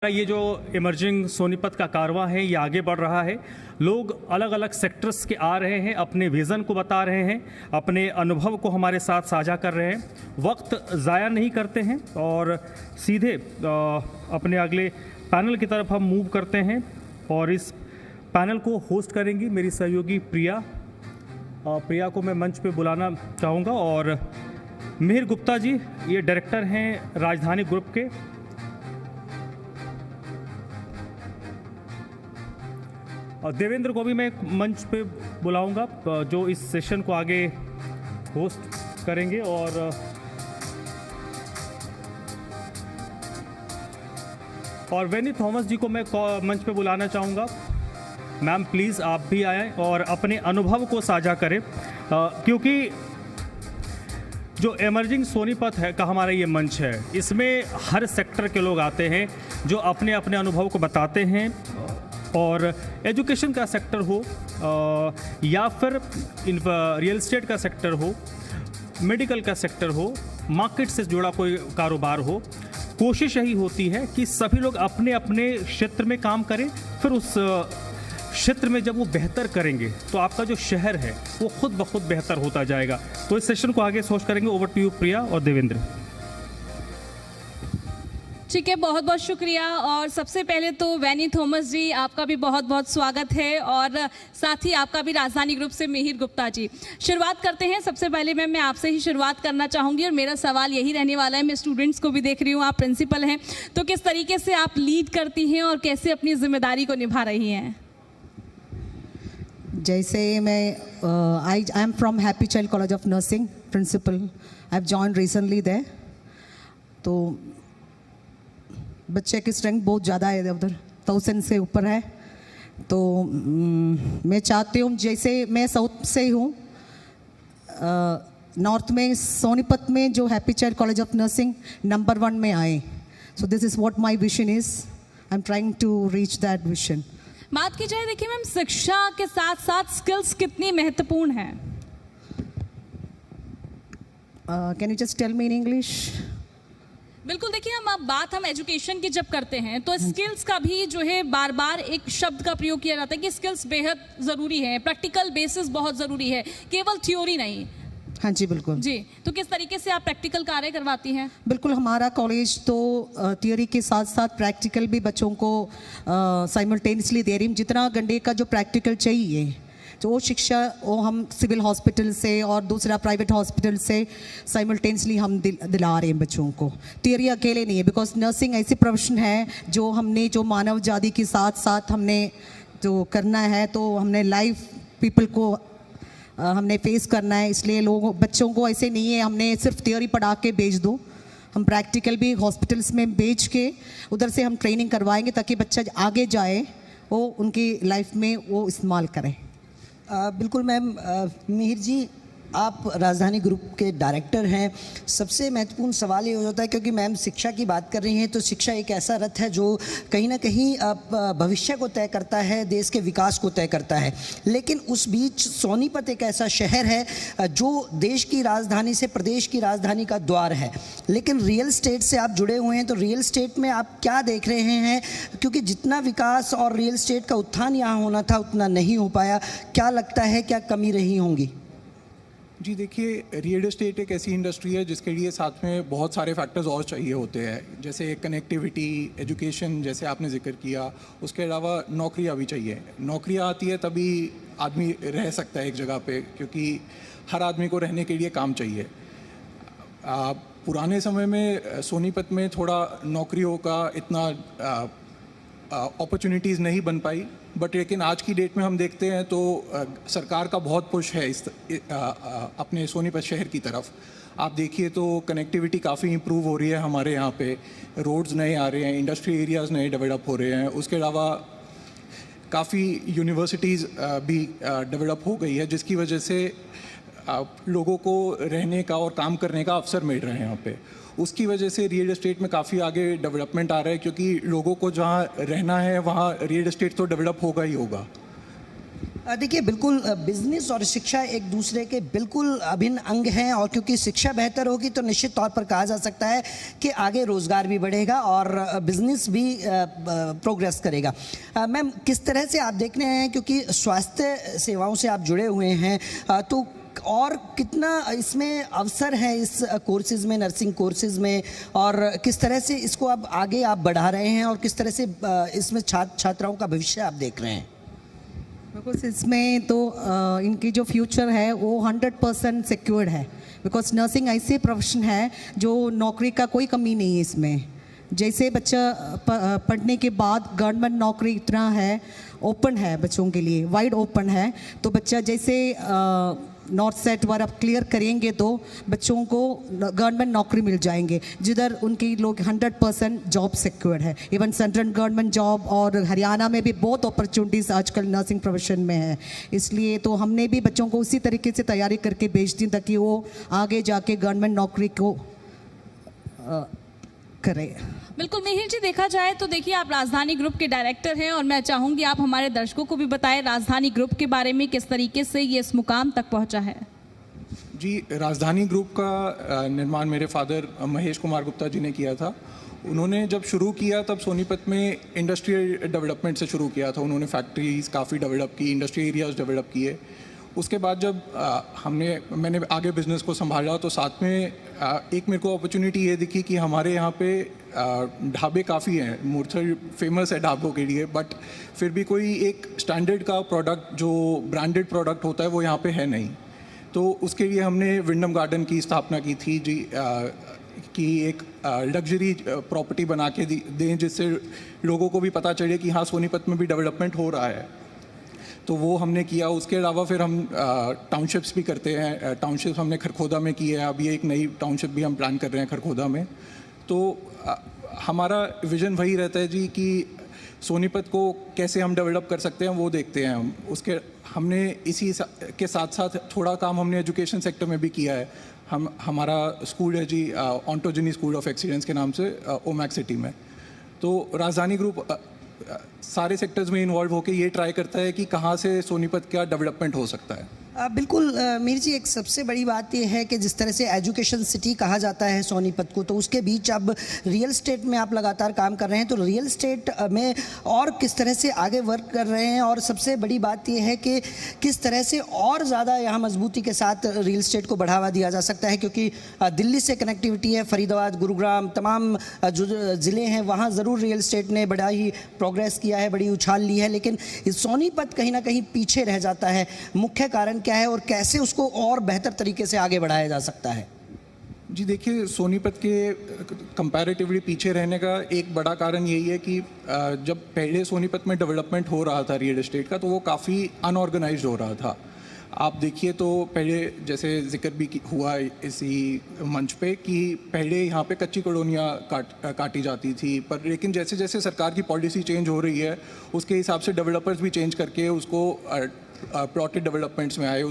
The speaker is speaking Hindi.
ये जो इमर्जिंग सोनीपत का कारवां है ये आगे बढ़ रहा है। लोग अलग अलग सेक्टर्स के आ रहे हैं, अपने विज़न को बता रहे हैं, अपने अनुभव को हमारे साथ साझा कर रहे हैं। वक्त ज़ाया नहीं करते हैं और सीधे अपने अगले पैनल की तरफ हम मूव करते हैं। और इस पैनल को होस्ट करेंगी मेरी सहयोगी प्रिया। प्रिया को मैं मंच पे बुलाना चाहूँगा। और मिहिर गुप्ता जी ये डायरेक्टर हैं राजधानी ग्रुप के। और देवेंद्र को भी मैं मंच पे बुलाऊंगा जो इस सेशन को आगे होस्ट करेंगे। और वेनी थॉमस जी को मैं मंच पे बुलाना चाहूँगा। मैम प्लीज़ आप भी आएँ और अपने अनुभव को साझा करें, क्योंकि जो इमर्जिंग सोनीपत है का हमारा ये मंच है, इसमें हर सेक्टर के लोग आते हैं जो अपने अपने अनुभव को बताते हैं। और एजुकेशन का सेक्टर हो या फिर रियल एस्टेट का सेक्टर हो, मेडिकल का सेक्टर हो, मार्केट से जुड़ा कोई कारोबार हो, कोशिश यही होती है कि सभी लोग अपने अपने क्षेत्र में काम करें। फिर उस क्षेत्र में जब वो बेहतर करेंगे तो आपका जो शहर है वो खुद ब खुद बेहतर होता जाएगा। तो इस सेशन को आगे सोच करेंगे। ओवर टू यू प्रिया और देवेंद्र। ठीक है, बहुत बहुत शुक्रिया। और सबसे पहले तो वैनी थॉमस जी आपका भी बहुत बहुत स्वागत है, और साथ ही आपका भी राजधानी ग्रुप से मिहिर गुप्ता जी। शुरुआत करते हैं। सबसे पहले मैं आपसे ही शुरुआत करना चाहूँगी और मेरा सवाल यही रहने वाला है। मैं स्टूडेंट्स को भी देख रही हूँ, आप प्रिंसिपल हैं, तो किस तरीके से आप लीड करती हैं और कैसे अपनी जिम्मेदारी को निभा रही हैं? जैसे मैं I am from Happy Child College of Nursing, principal. I have joined recently there. तो बच्चे की स्ट्रेंथ बहुत ज़्यादा है, उधर 1000 से ऊपर है। तो मैं चाहती हूँ, जैसे मैं साउथ से हूँ, नॉर्थ में सोनीपत में जो Happy Child College of Nursing number 1 में आए। So this is what my vision is. I am trying to reach that vision. बात की जाए, देखिए मैम, शिक्षा के साथ साथ स्किल्स कितनी महत्वपूर्ण है? Can you just tell me in English? बिल्कुल, देखिए हम एजुकेशन की जब करते हैं तो स्किल्स का भी जो है बार बार एक शब्द का प्रयोग किया जाता है कि स्किल्स बेहद ज़रूरी है, प्रैक्टिकल बेसिस बहुत ज़रूरी है, केवल थ्योरी नहीं। हाँ जी, बिल्कुल जी। तो किस तरीके से आप प्रैक्टिकल कार्य करवाती हैं? बिल्कुल, हमारा कॉलेज तो थियोरी के साथ साथ प्रैक्टिकल भी बच्चों को साइमल्टेनियसली दे रही हूँ। जितना घंटे का जो प्रैक्टिकल चाहिए तो वो शिक्षा वो हम सिविल हॉस्पिटल से और दूसरा प्राइवेट हॉस्पिटल से साइमल्टेनियसली हम दिला रहे हैं बच्चों को। थियोरी अकेले नहीं है, बिकॉज नर्सिंग ऐसी प्रोफेशन है जो हमने जो मानव जाति के साथ साथ हमने जो करना है, तो हमने लाइफ पीपल को हमने फेस करना है। इसलिए लोगों बच्चों को ऐसे नहीं है हमने सिर्फ थियोरी पढ़ा के भेज दो, हम प्रैक्टिकल भी हॉस्पिटल्स में भेज के उधर से हम ट्रेनिंग करवाएंगे ताकि बच्चा आगे जाए वो उनकी लाइफ में वो इस्तेमाल करें। बिल्कुल मैम। मिहिर जी, आप राजधानी ग्रुप के डायरेक्टर हैं। सबसे महत्वपूर्ण सवाल ये हो जाता है, क्योंकि मैम शिक्षा की बात कर रही हैं, तो शिक्षा एक ऐसा रथ है जो कहीं ना कहीं भविष्य को तय करता है, देश के विकास को तय करता है। लेकिन उस बीच सोनीपत एक ऐसा शहर है जो देश की राजधानी से प्रदेश की राजधानी का द्वार है। लेकिन रियल एस्टेट से आप जुड़े हुए हैं, तो रियल एस्टेट में आप क्या देख रहे हैं? क्योंकि जितना विकास और रियल एस्टेट का उत्थान यहाँ होना था उतना नहीं हो पाया। क्या लगता है, क्या कमी रही होंगी? जी देखिए, रियल एस्टेट एक ऐसी इंडस्ट्री है जिसके लिए साथ में बहुत सारे फैक्टर्स और चाहिए होते हैं, जैसे कनेक्टिविटी, एजुकेशन जैसे आपने जिक्र किया। उसके अलावा नौकरियाँ भी चाहिए। नौकरियाँ आती है तभी आदमी रह सकता है एक जगह पे, क्योंकि हर आदमी को रहने के लिए काम चाहिए। पुराने समय में सोनीपत में थोड़ा नौकरियों का इतना अपॉर्चुनिटीज़ नहीं बन पाई, बट लेकिन आज की डेट में हम देखते हैं तो सरकार का बहुत पुश है इस अपने सोनीपत शहर की तरफ। आप देखिए तो कनेक्टिविटी काफ़ी इम्प्रूव हो रही है हमारे यहाँ पे। रोड्स नए आ रहे हैं, इंडस्ट्री एरियाज़ नए डेवलप हो रहे हैं। उसके अलावा काफ़ी यूनिवर्सिटीज़ भी डेवलप हो गई है, जिसकी वजह से लोगों को रहने का और काम करने का अवसर मिल रहे हैं यहाँ पे। उसकी वजह से रियल एस्टेट में काफ़ी आगे डेवलपमेंट आ रहा है, क्योंकि लोगों को जहाँ रहना है वहाँ रियल एस्टेट तो डेवलप होगा ही होगा। देखिए बिल्कुल बिजनेस और शिक्षा एक दूसरे के बिल्कुल अभिन्न अंग हैं, और क्योंकि शिक्षा बेहतर होगी तो निश्चित तौर पर कहा जा सकता है कि आगे रोज़गार भी बढ़ेगा और बिजनेस भी प्रोग्रेस करेगा। मैम, किस तरह से आप देख रहे हैं, क्योंकि स्वास्थ्य सेवाओं से आप जुड़े हुए हैं, तो और कितना इसमें अवसर है इस कोर्सेज़ में, नर्सिंग कोर्सेज़ में, और किस तरह से इसको अब आगे आप बढ़ा रहे हैं और किस तरह से इसमें छात्राओं का भविष्य आप देख रहे हैं? बिकॉज इसमें तो इनकी जो फ्यूचर है वो 100% सिक्योर्ड है, बिकॉज नर्सिंग ऐसे प्रोफेशन है जो नौकरी का कोई कमी नहीं है इसमें। जैसे बच्चा पढ़ने के बाद गवर्नमेंट नौकरी इतना है, ओपन है बच्चों के लिए, वाइड ओपन है, तो बच्चा जैसे नॉर्थ सेट वाला क्लियर करेंगे तो बच्चों को गवर्नमेंट नौकरी मिल जाएंगे, जिधर उनकी लोग 100% जॉब सिक्योर है। इवन सेंट्रल गवर्नमेंट जॉब, और हरियाणा में भी बहुत अपॉर्चुनिटीज़ आजकल नर्सिंग प्रोफेशन में है। इसलिए तो हमने भी बच्चों को उसी तरीके से तैयारी करके भेज दी ताकि वो आगे जाके गवर्नमेंट नौकरी को करें। बिल्कुल मिहिर जी, देखा जाए तो देखिए आप राजधानी ग्रुप के डायरेक्टर हैं, और मैं चाहूंगी आप हमारे दर्शकों को भी बताएं राजधानी ग्रुप के बारे में, किस तरीके से ये इस मुकाम तक पहुंचा है। जी, राजधानी ग्रुप का निर्माण मेरे फादर महेश कुमार गुप्ता जी ने किया था। उन्होंने जब शुरू किया तब सोनीपत में इंडस्ट्रियल डेवलपमेंट से शुरू किया था। उन्होंने फैक्ट्रीज़ काफ़ी डेवलप की, इंडस्ट्री एरियाज़ डेवलप किए। उसके बाद जब मैंने आगे बिज़नेस को संभाला तो साथ में एक मेरे को अपॉर्चुनिटी ये दिखी कि हमारे यहाँ पे ढाबे काफ़ी हैं, मुरथल फेमस है ढाबों के लिए, बट फिर भी कोई एक स्टैंडर्ड का प्रोडक्ट जो ब्रांडेड प्रोडक्ट होता है वो यहाँ पे है नहीं। तो उसके लिए हमने विंडम गार्डन की स्थापना की थी जी, कि एक लग्जरी प्रॉपर्टी बना के दें, जिससे लोगों को भी पता चले कि हाँ सोनीपत में भी डेवलपमेंट हो रहा है। तो वो हमने किया। उसके अलावा फिर हम टाउनशिप्स भी करते हैं। टाउनशिप्स हमने खरखोदा में की है, अभी एक नई टाउनशिप भी हम प्लान कर रहे हैं खरखोदा में। तो हमारा विज़न वही रहता है जी कि सोनीपत को कैसे हम डेवलप कर सकते हैं वो देखते हैं हम। हमने इसी के साथ साथ थोड़ा काम हमने एजुकेशन सेक्टर में भी किया है। हमारा स्कूल है जी ऑन्टोजनी स्कूल ऑफ एक्सीलेंस के नाम से ओमैक सिटी में। तो राजधानी ग्रुप सारे सेक्टर्स में इन्वॉल्व होकर ये ट्राई करता है कि कहाँ से सोनीपत का डेवलपमेंट हो सकता है। बिल्कुल मीर जी, एक सबसे बड़ी बात यह है कि जिस तरह से एजुकेशन सिटी कहा जाता है सोनीपत को, तो उसके बीच अब रियल स्टेट में आप लगातार काम कर रहे हैं, तो रियल स्टेट में और किस तरह से आगे वर्क कर रहे हैं, और सबसे बड़ी बात यह है कि किस तरह से और ज़्यादा यहाँ मजबूती के साथ रियल स्टेट को बढ़ावा दिया जा सकता है, क्योंकि दिल्ली से कनेक्टिविटी है, फरीदाबाद, गुरुग्राम, तमाम जो ज़िले हैं वहाँ ज़रूर रियल स्टेट ने बड़ा ही प्रोग्रेस किया है, बड़ी उछाल ली है, लेकिन सोनीपत कहीं ना कहीं पीछे रह जाता है। मुख्य कारण क्या है और कैसे उसको और बेहतर तरीके से आगे बढ़ाया जा सकता है? जी देखिए, सोनीपत के कंपैरेटिवली पीछे रहने का एक बड़ा कारण यही है कि जब पहले सोनीपत में डेवलपमेंट हो रहा था रियल एस्टेट का, तो वो काफ़ी अनऑर्गेनाइज्ड हो रहा था। आप देखिए तो पहले जैसे जिक्र भी हुआ इसी मंच पे कि पहले यहाँ पे कच्ची कॉलोनियाँ काटी जाती थी, पर लेकिन जैसे जैसे सरकार की पॉलिसी चेंज हो रही है उसके हिसाब से डेवलपर्स भी चेंज करके उसको प्लॉटेड डेवलपमेंट्स में आए।